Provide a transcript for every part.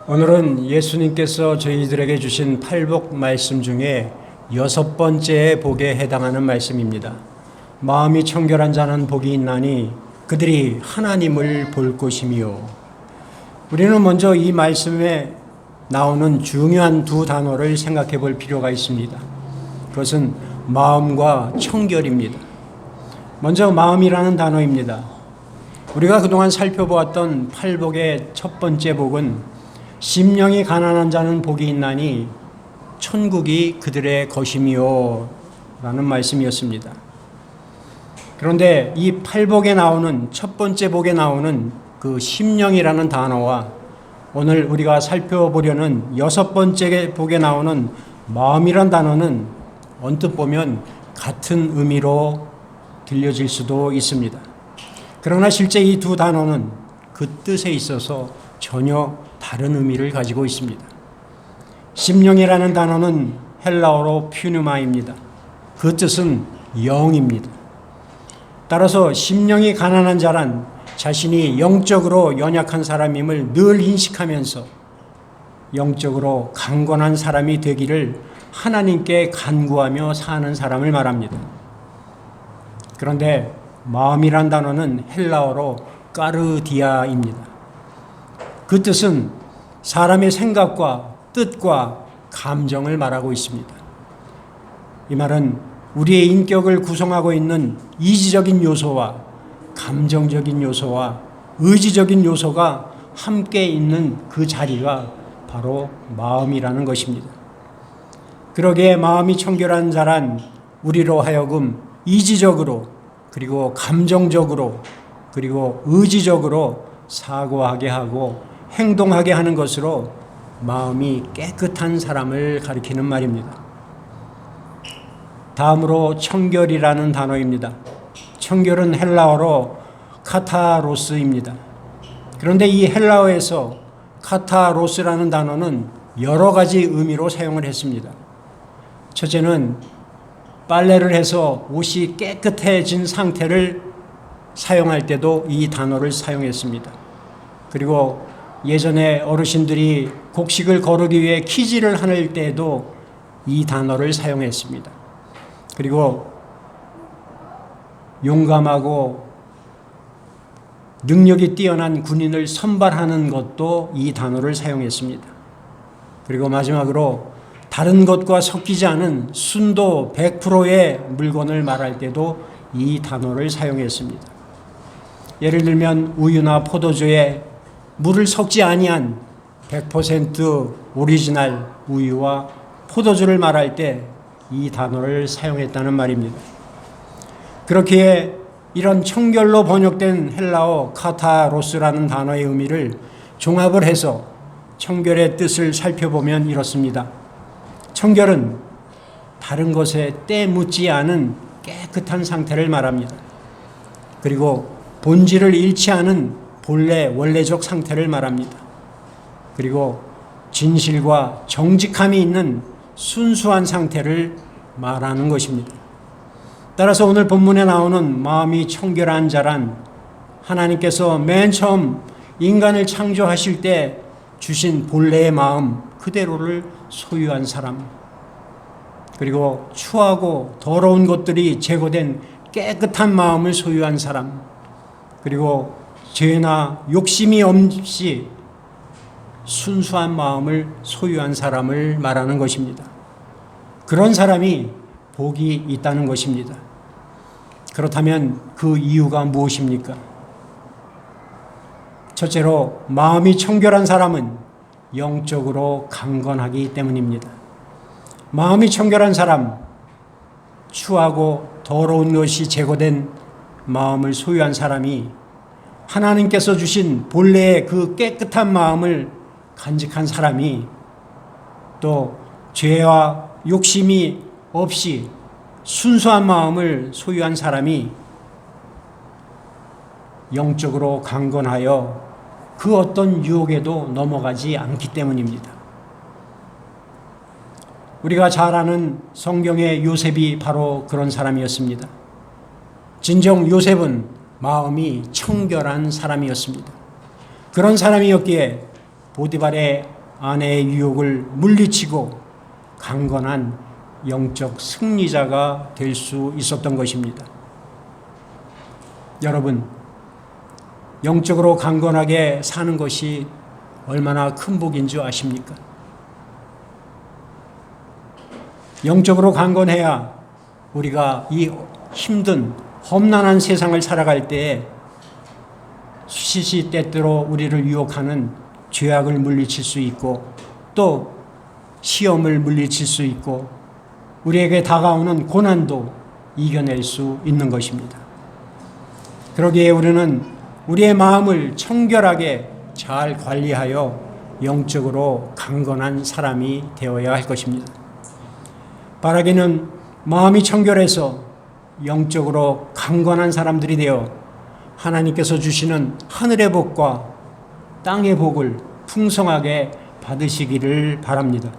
오늘은 예수님께서 저희들에게 주신 팔복 말씀 중에 6번째 복에 해당하는 말씀입니다. 마음이 청결한 자는 복이 있나니 그들이 하나님을 볼 것이며. 우리는 먼저 이 말씀에 나오는 중요한 두 단어를 생각해 볼 필요가 있습니다. 그것은 마음과 청결입니다. 먼저 마음이라는 단어입니다. 우리가 그동안 살펴보았던 팔복의 첫 번째 복은 심령이 가난한 자는 복이 있나니 천국이 그들의 것이며 라는 말씀이었습니다. 그런데 이 팔복에 나오는 첫 번째 복에 나오는 그 심령이라는 단어와 오늘 우리가 살펴보려는 6번째 복에 나오는 마음이란 단어는 언뜻 보면 같은 의미로 들려질 수도 있습니다. 그러나 실제 이 두 단어는 그 뜻에 있어서 전혀 다른 의미를 가지고 있습니다. 심령이라는 단어는 헬라어로 퓨뉴마입니다. 그 뜻은 영입니다. 따라서 심령이 가난한 자란 자신이 영적으로 연약한 사람임을 늘 인식하면서 영적으로 강건한 사람이 되기를 하나님께 간구하며 사는 사람을 말합니다. 그런데 마음이란 단어는 헬라어로 까르디아입니다. 그 뜻은 사람의 생각과 뜻과 감정을 말하고 있습니다. 이 말은 우리의 인격을 구성하고 있는 이지적인 요소와 감정적인 요소와 의지적인 요소가 함께 있는 그 자리가 바로 마음이라는 것입니다. 그러기에 마음이 청결한 자란 우리로 하여금 이지적으로 그리고 감정적으로 그리고 의지적으로 사고하게 하고 행동하게 하는 것으로 마음이 깨끗한 사람을 가리키는 말입니다. 다음으로 청결이라는 단어입니다. 청결은 헬라어로 카타로스입니다. 그런데 이 헬라어에서 카타로스라는 단어는 여러 가지 의미로 사용을 했습니다. 첫째는 빨래를 해서 옷이 깨끗해진 상태를 사용할 때도 이 단어를 사용했습니다. 그리고 예전에 어르신들이 곡식을 거르기 위해 키질을 할 때에도 이 단어를 사용했습니다. 그리고 용감하고 능력이 뛰어난 군인을 선발하는 것도 이 단어를 사용했습니다. 그리고 마지막으로 다른 것과 섞이지 않은 순도 100%의 물건을 말할 때도 이 단어를 사용했습니다. 예를 들면 우유나 포도주에 물을 섞지 아니한 100% 오리지널 우유와 포도주를 말할 때 이 단어를 사용했다는 말입니다. 그렇기에 이런 청결로 번역된 헬라어 카타로스라는 단어의 의미를 종합을 해서 청결의 뜻을 살펴보면 이렇습니다. 청결은 다른 것에 때 묻지 않은 깨끗한 상태를 말합니다. 그리고 본질을 잃지 않은 본래 원래적 상태를 말합니다. 그리고 진실과 정직함이 있는 순수한 상태를 말하는 것입니다. 따라서 오늘 본문에 나오는 마음이 청결한 자란 하나님께서 맨 처음 인간을 창조하실 때 주신 본래의 마음 그대로를 소유한 사람, 그리고 추하고 더러운 것들이 제거된 깨끗한 마음을 소유한 사람, 그리고 죄나 욕심이 없이 순수한 마음을 소유한 사람을 말하는 것입니다. 그런 사람이 복이 있다는 것입니다. 그렇다면 그 이유가 무엇입니까? 첫째로 마음이 청결한 사람은 영적으로 강건하기 때문입니다. 마음이 청결한 사람, 추하고 더러운 것이 제거된 마음을 소유한 사람이 하나님께서 주신 본래의 그 깨끗한 마음을 간직한 사람이 또 죄와 욕심이 없이 순수한 마음을 소유한 사람이 영적으로 강건하여 그 어떤 유혹에도 넘어가지 않기 때문입니다. 우리가 잘 아는 성경의 요셉이 바로 그런 사람이었습니다. 진정 요셉은 마음이 청결한 사람이었습니다. 그런 사람이었기에 보디발의 아내의 유혹을 물리치고 강건한 영적 승리자가 될 수 있었던 것입니다. 여러분, 영적으로 강건하게 사는 것이 얼마나 큰 복인 줄 아십니까? 영적으로 강건해야 우리가 이 힘든 험난한 세상을 살아갈 때에 수시시 때때로 우리를 유혹하는 죄악을 물리칠 수 있고 또 시험을 물리칠 수 있고 우리에게 다가오는 고난도 이겨낼 수 있는 것입니다. 그러기에 우리는 우리의 마음을 청결하게 잘 관리하여 영적으로 강건한 사람이 되어야 할 것입니다. 바라기는 마음이 청결해서 영적으로 강건한 사람들이 되어 하나님께서 주시는 하늘의 복과 땅의 복을 풍성하게 받으시기를 바랍니다.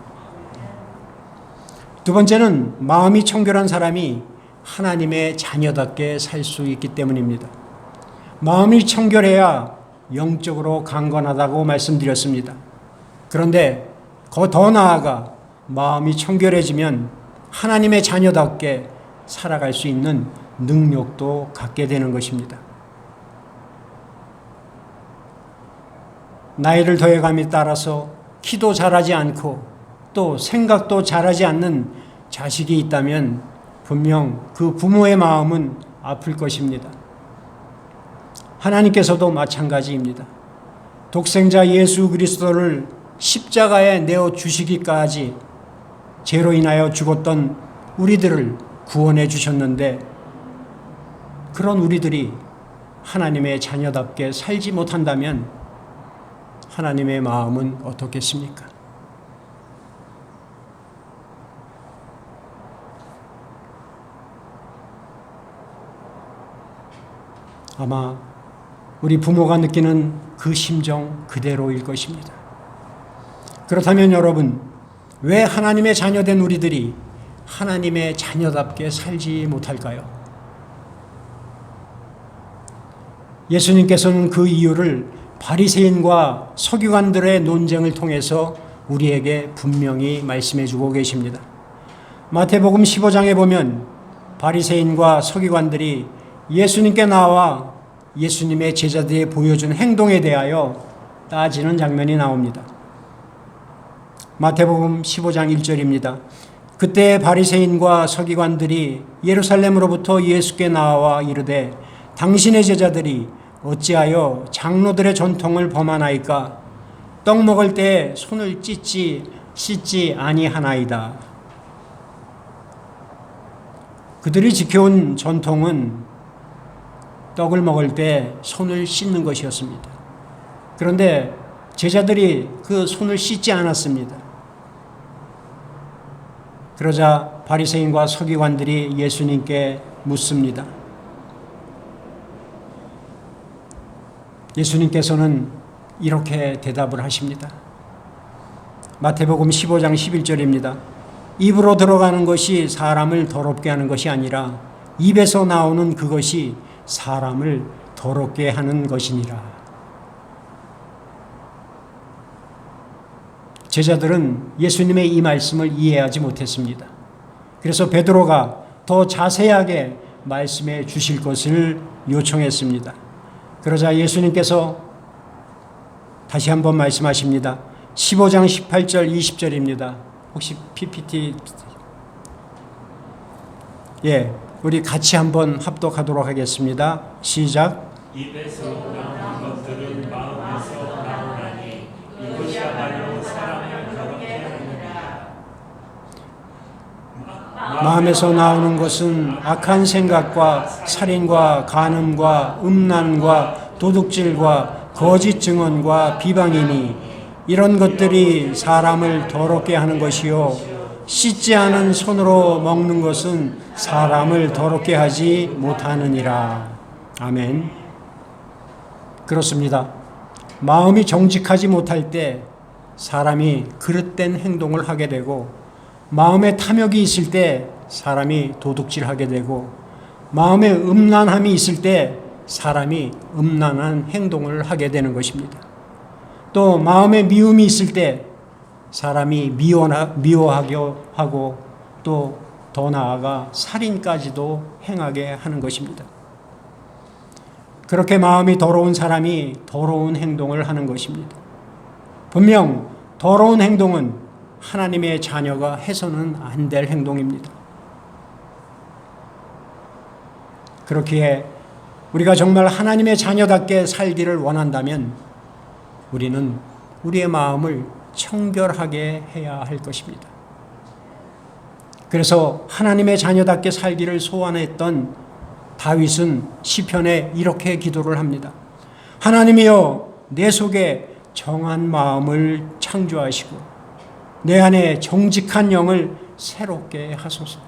두 번째는 마음이 청결한 사람이 하나님의 자녀답게 살 수 있기 때문입니다. 마음이 청결해야 영적으로 강건하다고 말씀드렸습니다. 그런데 더 나아가 마음이 청결해지면 하나님의 자녀답게 살아갈 수 있는 능력도 갖게 되는 것입니다. 나이를 더해감에 따라서 키도 자라지 않고 또 생각도 자라지 않는 자식이 있다면 분명 그 부모의 마음은 아플 것입니다. 하나님께서도 마찬가지입니다. 독생자 예수 그리스도를 십자가에 내어 주시기까지 죄로 인하여 죽었던 우리들을 구원해 주셨는데 그런 우리들이 하나님의 자녀답게 살지 못한다면 하나님의 마음은 어떻겠습니까? 아마 우리 부모가 느끼는 그 심정 그대로일 것입니다. 그렇다면 여러분, 왜 하나님의 자녀된 우리들이 하나님의 자녀답게 살지 못할까요? 예수님께서는 그 이유를 바리새인과 서기관들의 논쟁을 통해서 우리에게 분명히 말씀해 주고 계십니다. 마태복음 15장에 보면 바리새인과 서기관들이 예수님께 나와 예수님의 제자들이 보여준 행동에 대하여 따지는 장면이 나옵니다. 마태복음 15장 1절입니다. 그때 바리새인과 서기관들이 예루살렘으로부터 예수께 나와 이르되 당신의 제자들이 어찌하여 장로들의 전통을 범하나이까? 떡 먹을 때 손을 씻지 아니하나이다. 그들이 지켜온 전통은 떡을 먹을 때 손을 씻는 것이었습니다. 그런데 제자들이 그 손을 씻지 않았습니다. 그러자 바리새인과 서기관들이 예수님께 묻습니다. 예수님께서는 이렇게 대답을 하십니다. 마태복음 15장 11절입니다. 입으로 들어가는 것이 사람을 더럽게 하는 것이 아니라 입에서 나오는 그것이 사람을 더럽게 하는 것이니라. 제자들은 예수님의 이 말씀을 이해하지 못했습니다. 그래서 베드로가 더 자세하게 말씀해 주실 것을 요청했습니다. 그러자 예수님께서 다시 한번 말씀하십니다. 15장 18절 20절입니다. 혹시 PPT 우리 같이 한번 합독하도록 하겠습니다. 시작. 입에서 나오는 것들은 마음에서 나오나니 이것이야말로 사람을 더럽게 하느니라. 마음에서 나오는 것은 악한 생각과 살인과 간음과 음란과 도둑질과 거짓 증언과 비방이니 이런 것들이 사람을 더럽게 하는 것이요 씻지 않은 손으로 먹는 것은 사람을 더럽게 하지 못하느니라. 아멘. 그렇습니다. 마음이 정직하지 못할 때 사람이 그릇된 행동을 하게 되고 마음에 탐욕이 있을 때 사람이 도둑질하게 되고 마음에 음란함이 있을 때 사람이 음란한 행동을 하게 되는 것입니다. 또 마음에 미움이 있을 때 사람이 미워하게 하고 또 더 나아가 살인까지도 행하게 하는 것입니다. 그렇게 마음이 더러운 사람이 더러운 행동을 하는 것입니다. 분명 더러운 행동은 하나님의 자녀가 해서는 안 될 행동입니다. 그렇기에 우리가 정말 하나님의 자녀답게 살기를 원한다면 우리는 우리의 마음을 청결하게 해야 할 것입니다. 그래서 하나님의 자녀답게 살기를 소원했던 다윗은 시편에 이렇게 기도를 합니다. 하나님이여 내 속에 정한 마음을 창조하시고 내 안에 정직한 영을 새롭게 하소서.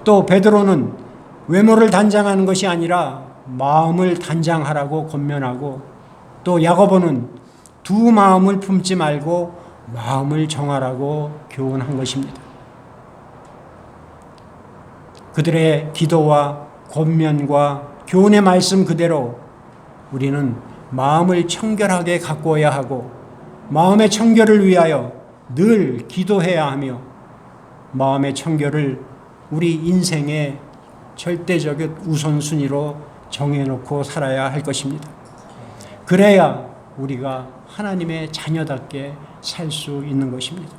또 베드로는 외모를 단장하는 것이 아니라 마음을 단장하라고 권면하고 또 야고보는 두 마음을 품지 말고 마음을 정하라고 교훈한 것입니다. 그들의 기도와 권면과 교훈의 말씀 그대로 우리는 마음을 청결하게 가꾸어야 하고 마음의 청결을 위하여 늘 기도해야 하며 마음의 청결을 우리 인생의 절대적인 우선순위로 정해놓고 살아야 할 것입니다. 그래야 우리가 하나님의 자녀답게 살 수 있는 것입니다.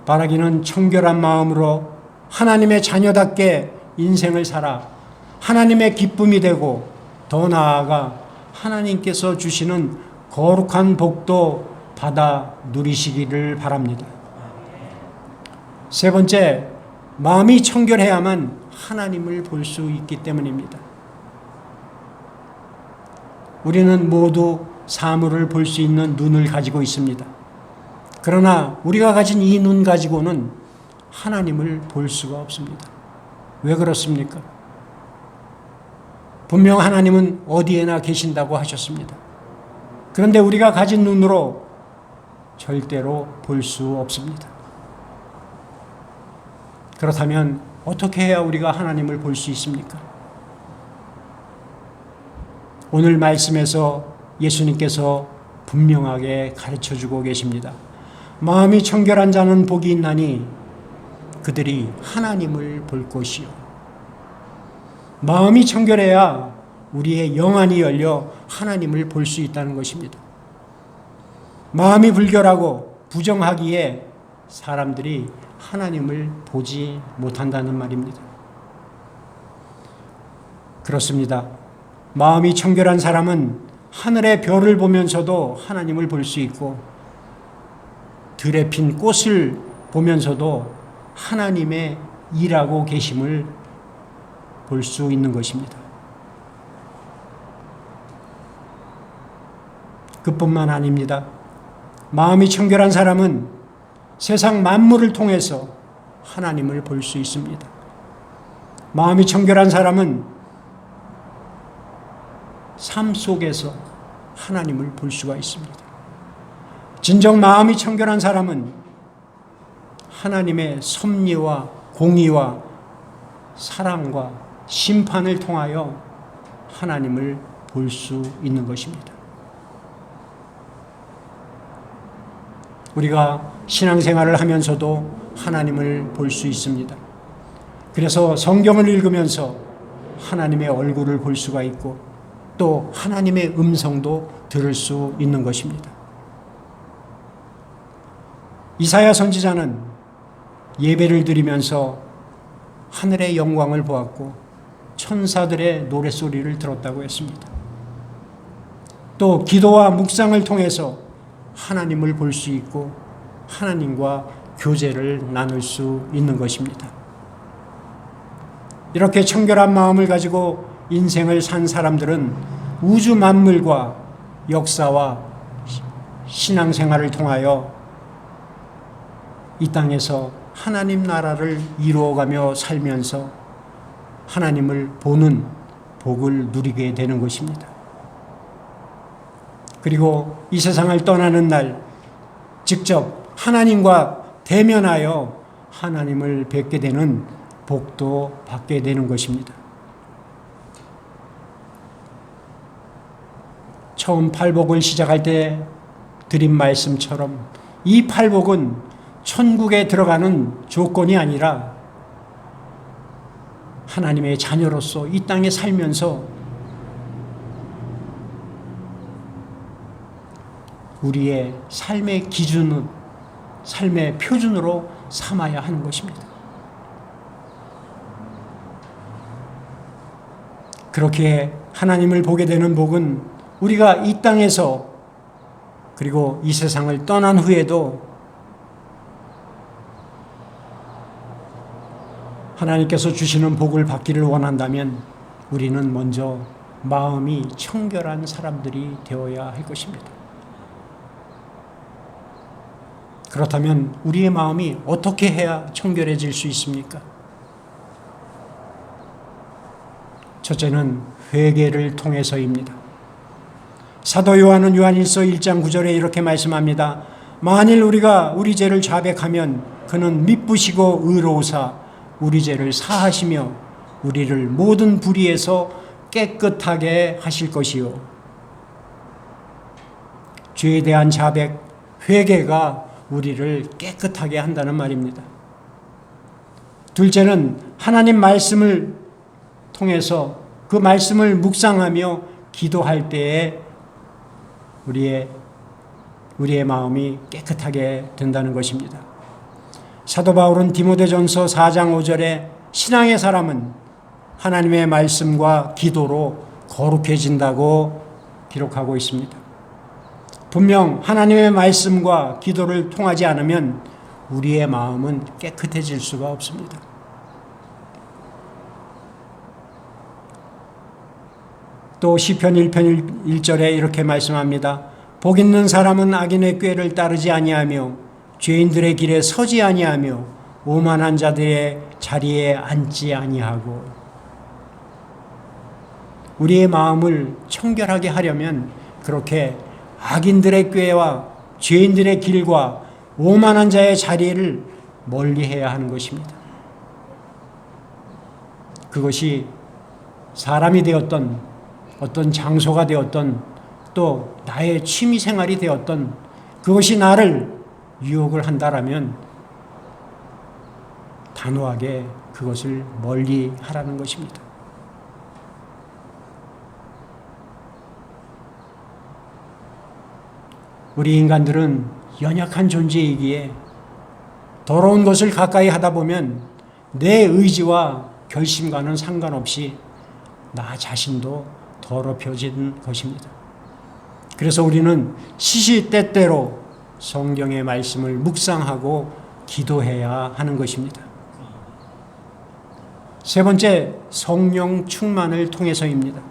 바라기는 청결한 마음으로 하나님의 자녀답게 인생을 살아 하나님의 기쁨이 되고 더 나아가 하나님께서 주시는 거룩한 복도 받아 누리시기를 바랍니다. 세 번째, 마음이 청결해야만 하나님을 볼 수 있기 때문입니다. 우리는 모두 사물을 볼 수 있는 눈을 가지고 있습니다. 그러나 우리가 가진 이 눈 가지고는 하나님을 볼 수가 없습니다. 왜 그렇습니까? 분명 하나님은 어디에나 계신다고 하셨습니다. 그런데 우리가 가진 눈으로 절대로 볼 수 없습니다. 그렇다면 어떻게 해야 우리가 하나님을 볼 수 있습니까? 오늘 말씀에서 예수님께서 분명하게 가르쳐주고 계십니다. 마음이 청결한 자는 복이 있나니 그들이 하나님을 볼 것이요. 마음이 청결해야 우리의 영안이 열려 하나님을 볼 수 있다는 것입니다. 마음이 불결하고 부정하기에 사람들이 하나님을 보지 못한다는 말입니다. 그렇습니다. 마음이 청결한 사람은 하늘의 별을 보면서도 하나님을 볼 수 있고 들에 핀 꽃을 보면서도 하나님의 일하고 계심을 볼 수 있는 것입니다. 그뿐만 아닙니다. 마음이 청결한 사람은 세상 만물을 통해서 하나님을 볼 수 있습니다. 마음이 청결한 사람은 삶 속에서 하나님을 볼 수가 있습니다. 진정 마음이 청결한 사람은 하나님의 섭리와 공의와 사랑과 심판을 통하여 하나님을 볼 수 있는 것입니다. 우리가 신앙생활을 하면서도 하나님을 볼 수 있습니다. 그래서 성경을 읽으면서 하나님의 얼굴을 볼 수가 있고 또 하나님의 음성도 들을 수 있는 것입니다. 이사야 선지자는 예배를 드리면서 하늘의 영광을 보았고 천사들의 노랫소리를 들었다고 했습니다. 또 기도와 묵상을 통해서 하나님을 볼 수 있고 하나님과 교제를 나눌 수 있는 것입니다. 이렇게 청결한 마음을 가지고 인생을 산 사람들은 우주 만물과 역사와 신앙생활을 통하여 이 땅에서 하나님 나라를 이루어가며 살면서 하나님을 보는 복을 누리게 되는 것입니다. 그리고 이 세상을 떠나는 날 직접 하나님과 대면하여 하나님을 뵙게 되는 복도 받게 되는 것입니다. 처음 팔복을 시작할 때 드린 말씀처럼 이 팔복은 천국에 들어가는 조건이 아니라 하나님의 자녀로서 이 땅에 살면서 우리의 삶의 기준은, 삶의 표준으로 삼아야 하는 것입니다. 그렇게 하나님을 보게 되는 복은 우리가 이 땅에서 그리고 이 세상을 떠난 후에도 하나님께서 주시는 복을 받기를 원한다면 우리는 먼저 마음이 청결한 사람들이 되어야 할 것입니다. 그렇다면 우리의 마음이 어떻게 해야 청결해질 수 있습니까? 첫째는 회개를 통해서입니다. 사도 요한은 요한일서 1장 9절에 이렇게 말씀합니다. 만일 우리가 우리 죄를 자백하면 그는 미쁘시고 의로우사 우리 죄를 사하시며 우리를 모든 불의에서 깨끗하게 하실 것이요. 죄에 대한 자백, 회개가 우리를 깨끗하게 한다는 말입니다. 둘째는 하나님 말씀을 통해서 그 말씀을 묵상하며 기도할 때에 우리의 마음이 깨끗하게 된다는 것입니다. 사도 바울은 디모데전서 4장 5절에 신앙의 사람은 하나님의 말씀과 기도로 거룩해진다고 기록하고 있습니다. 분명 하나님의 말씀과 기도를 통하지 않으면 우리의 마음은 깨끗해질 수가 없습니다. 또 시편 1편 1절에 이렇게 말씀합니다. 복 있는 사람은 악인의 꾀를 따르지 아니하며 죄인들의 길에 서지 아니하며 오만한 자들의 자리에 앉지 아니하고. 우리의 마음을 청결하게 하려면 그렇게 악인들의 꾀와 죄인들의 길과 오만한 자의 자리를 멀리해야 하는 것입니다. 그것이 사람이 되었던 어떤 장소가 되었던 또 나의 취미생활이 되었던 그것이 나를 유혹을 한다라면 단호하게 그것을 멀리 하라는 것입니다. 우리 인간들은 연약한 존재이기에 더러운 것을 가까이 하다 보면 내 의지와 결심과는 상관없이 나 자신도 더럽혀진 것입니다. 그래서 우리는 시시때때로 성경의 말씀을 묵상하고 기도해야 하는 것입니다. 세 번째, 성령 충만을 통해서입니다.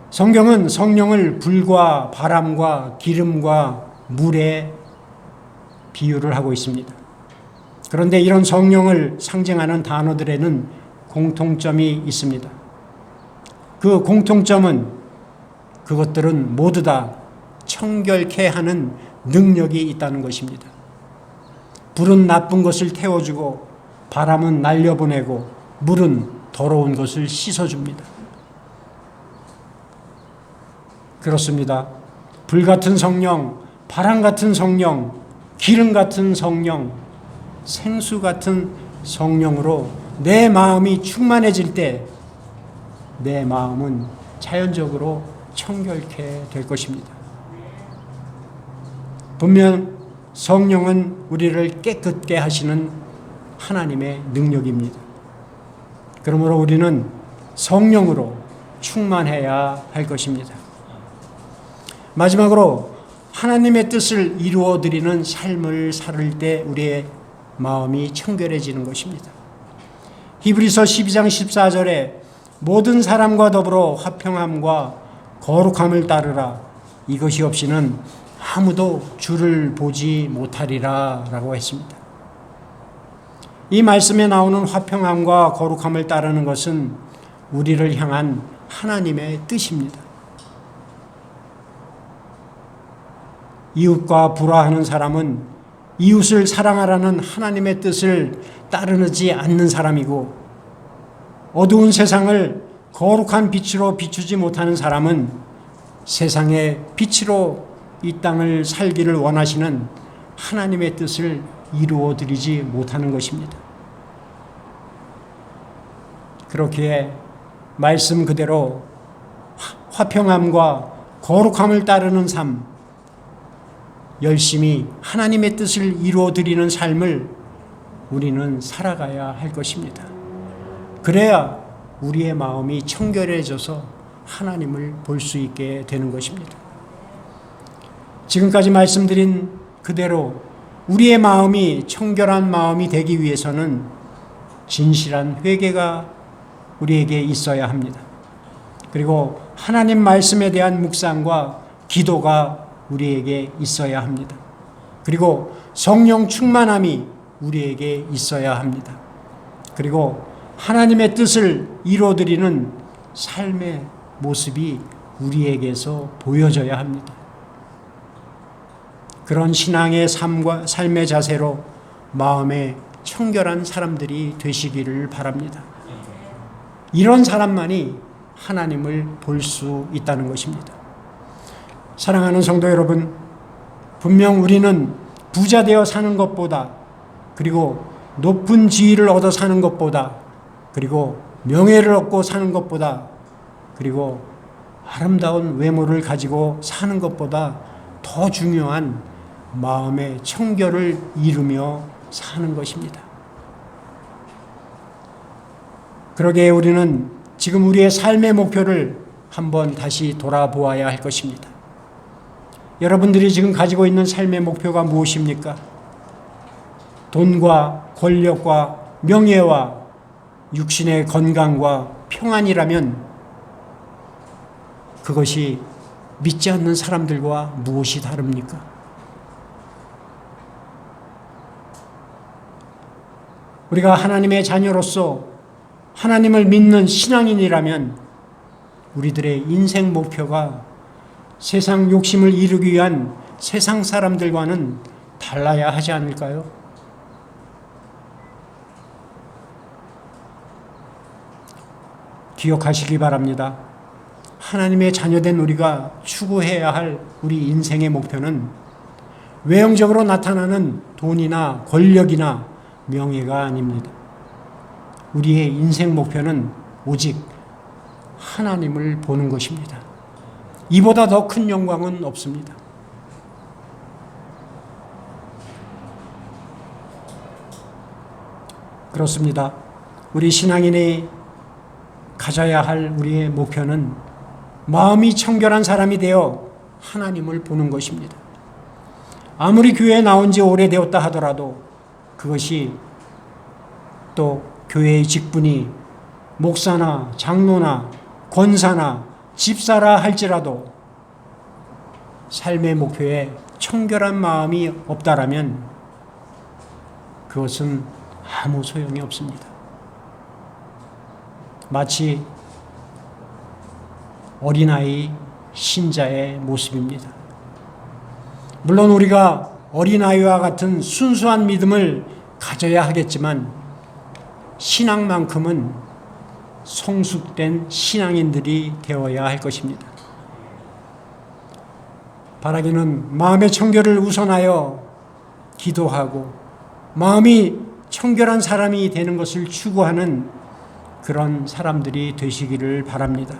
성경은 성령을 불과 바람과 기름과 물에 비유를 하고 있습니다. 그런데 이런 성령을 상징하는 단어들에는 공통점이 있습니다. 그 공통점은 그것들은 모두 다 청결케 하는 능력이 있다는 것입니다. 불은 나쁜 것을 태워주고 바람은 날려보내고 물은 더러운 것을 씻어줍니다. 그렇습니다. 불 같은 성령, 바람 같은 성령, 기름 같은 성령, 생수 같은 성령으로 내 마음이 충만해질 때 내 마음은 자연적으로 청결케 될 것입니다. 분명 성령은 우리를 깨끗게 하시는 하나님의 능력입니다. 그러므로 우리는 성령으로 충만해야 할 것입니다. 마지막으로 하나님의 뜻을 이루어드리는 삶을 살을 때 우리의 마음이 청결해지는 것입니다. 히브리서 12장 14절에 모든 사람과 더불어 화평함과 거룩함을 따르라. 이것이 없이는 아무도 주를 보지 못하리라 라고 했습니다. 이 말씀에 나오는 화평함과 거룩함을 따르는 것은 우리를 향한 하나님의 뜻입니다. 이웃과 불화하는 사람은 이웃을 사랑하라는 하나님의 뜻을 따르지 않는 사람이고, 어두운 세상을 거룩한 빛으로 비추지 못하는 사람은 세상의 빛으로 이 땅을 살기를 원하시는 하나님의 뜻을 이루어 드리지 못하는 것입니다. 그렇기에 말씀 그대로 화평함과 거룩함을 따르는 삶, 열심히 하나님의 뜻을 이루어 드리는 삶을 우리는 살아가야 할 것입니다. 그래야 우리의 마음이 청결해져서 하나님을 볼 수 있게 되는 것입니다. 지금까지 말씀드린 그대로 우리의 마음이 청결한 마음이 되기 위해서는 진실한 회개가 우리에게 있어야 합니다. 그리고 하나님 말씀에 대한 묵상과 기도가 우리에게 있어야 합니다. 그리고 성령 충만함이 우리에게 있어야 합니다. 그리고 하나님의 뜻을 이루어드리는 삶의 모습이 우리에게서 보여져야 합니다. 그런 신앙의 삶의 자세로 마음에 청결한 사람들이 되시기를 바랍니다. 이런 사람만이 하나님을 볼 수 있다는 것입니다. 사랑하는 성도 여러분, 분명 우리는 부자 되어 사는 것보다, 그리고 높은 지위를 얻어 사는 것보다, 그리고 명예를 얻고 사는 것보다, 그리고 아름다운 외모를 가지고 사는 것보다 더 중요한 마음의 청결을 이루며 사는 것입니다. 그러기에 우리는 지금 우리의 삶의 목표를 한번 다시 돌아보아야 할 것입니다. 여러분들이 지금 가지고 있는 삶의 목표가 무엇입니까? 돈과 권력과 명예와 육신의 건강과 평안이라면 그것이 믿지 않는 사람들과 무엇이 다릅니까? 우리가 하나님의 자녀로서 하나님을 믿는 신앙인이라면 우리들의 인생 목표가 세상 욕심을 이루기 위한 세상 사람들과는 달라야 하지 않을까요? 기억하시기 바랍니다. 하나님의 자녀된 우리가 추구해야 할 우리 인생의 목표는 외형적으로 나타나는 돈이나 권력이나 명예가 아닙니다. 우리의 인생 목표는 오직 하나님을 보는 것입니다. 이보다 더 큰 영광은 없습니다. 그렇습니다. 우리 신앙인이 가져야 할 우리의 목표는 마음이 청결한 사람이 되어 하나님을 보는 것입니다. 아무리 교회에 나온 지 오래되었다 하더라도 그것이 또 교회의 직분이 목사나 장로나 권사나 집사라 할지라도 삶의 목표에 청결한 마음이 없다라면 그것은 아무 소용이 없습니다. 마치 어린아이 신자의 모습입니다. 물론 우리가 어린아이와 같은 순수한 믿음을 가져야 하겠지만 신앙만큼은 성숙된 신앙인들이 되어야 할 것입니다. 바라기는 마음의 청결을 우선하여 기도하고 마음이 청결한 사람이 되는 것을 추구하는 그런 사람들이 되시기를 바랍니다.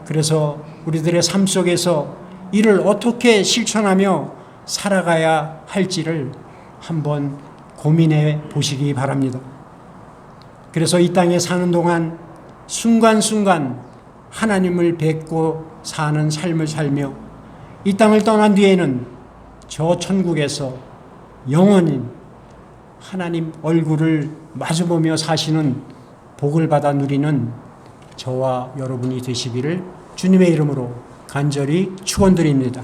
그래서 우리들의 삶 속에서 이를 어떻게 실천하며 살아가야 할지를 한번 고민해 보시기 바랍니다. 그래서 이 땅에 사는 동안 순간순간 하나님을 뵙고 사는 삶을 살며 이 땅을 떠난 뒤에는 저 천국에서 영원히 하나님 얼굴을 마주보며 사시는 복을 받아 누리는 저와 여러분이 되시기를 주님의 이름으로 간절히 축원드립니다.